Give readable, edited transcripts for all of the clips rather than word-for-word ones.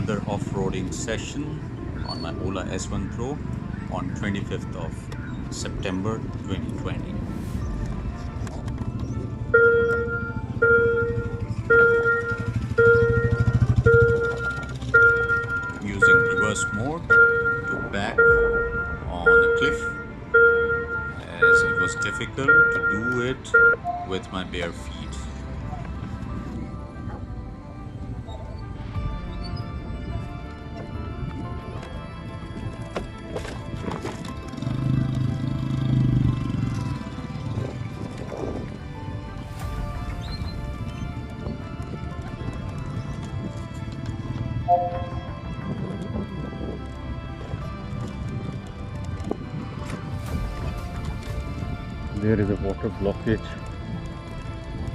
another off-roading session on my Ola S1 Pro on 25th of September 2020. Using reverse mode to back on a cliff, as it was difficult to do it with my bare feet. There is a water blockage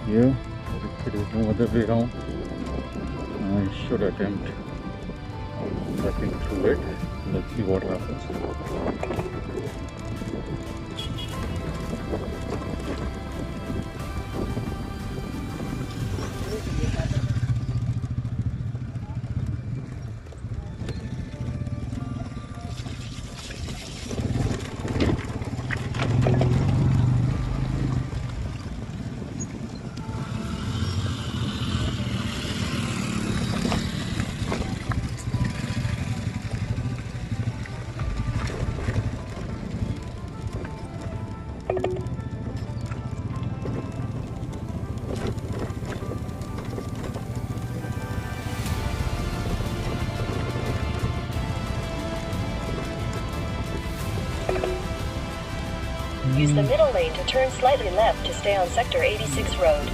here, but if there is no other way around, I should attempt cutting through it. Let's see what happens. Use the middle lane to turn slightly left to stay on Sector 86 road.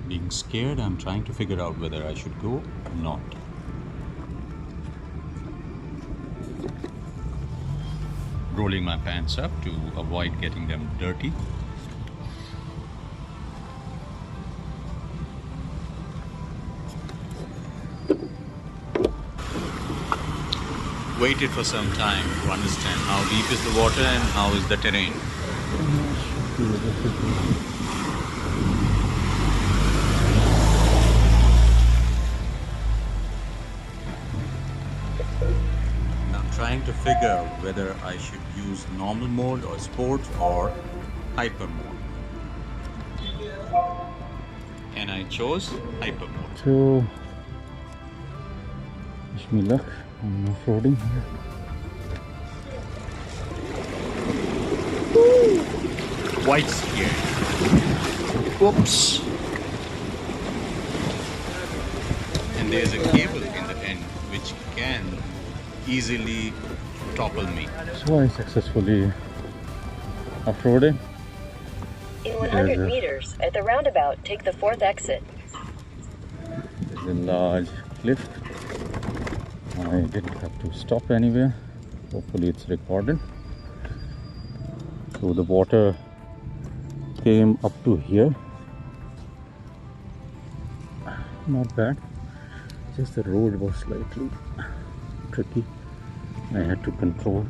Being scared, I'm trying to figure out whether I should go or not. Rolling my pants up to avoid getting them dirty. Waited for some time to understand how deep is the water and how is the terrain. Trying to figure out whether I should use normal mode or sports or hyper mode, and I chose hyper mode. So, wish me luck. I'm off-roading here. Quite scared. Oops. And there's a cable in the end which can easily topple me. So I successfully off-roaded. In 100 meters, at the roundabout, take the fourth exit. There's a large cliff. I didn't have to stop anywhere. Hopefully it's recorded. So the water came up to here. Not bad. Just the road was slightly tricky. I had to control.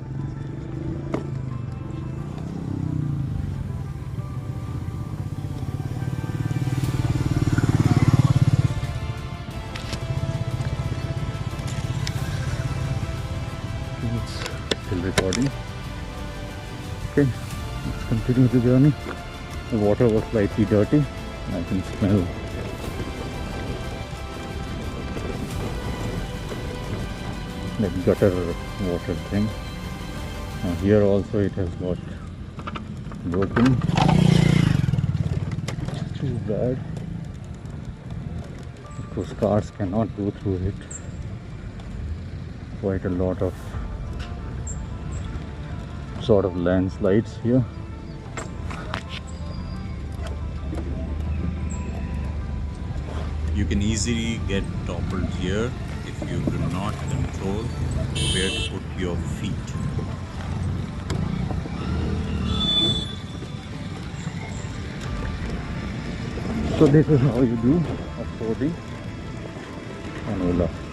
It's still recording. Okay, let's continue the journey. The water was slightly dirty. I can smell like gutter water thing. Here also it has got broken. Too bad. Of course, cars cannot go through it. Quite a lot of sort of landslides here. You can easily get toppled here if you do not control where to put your feet. So this is how you do off-roading. on Ola.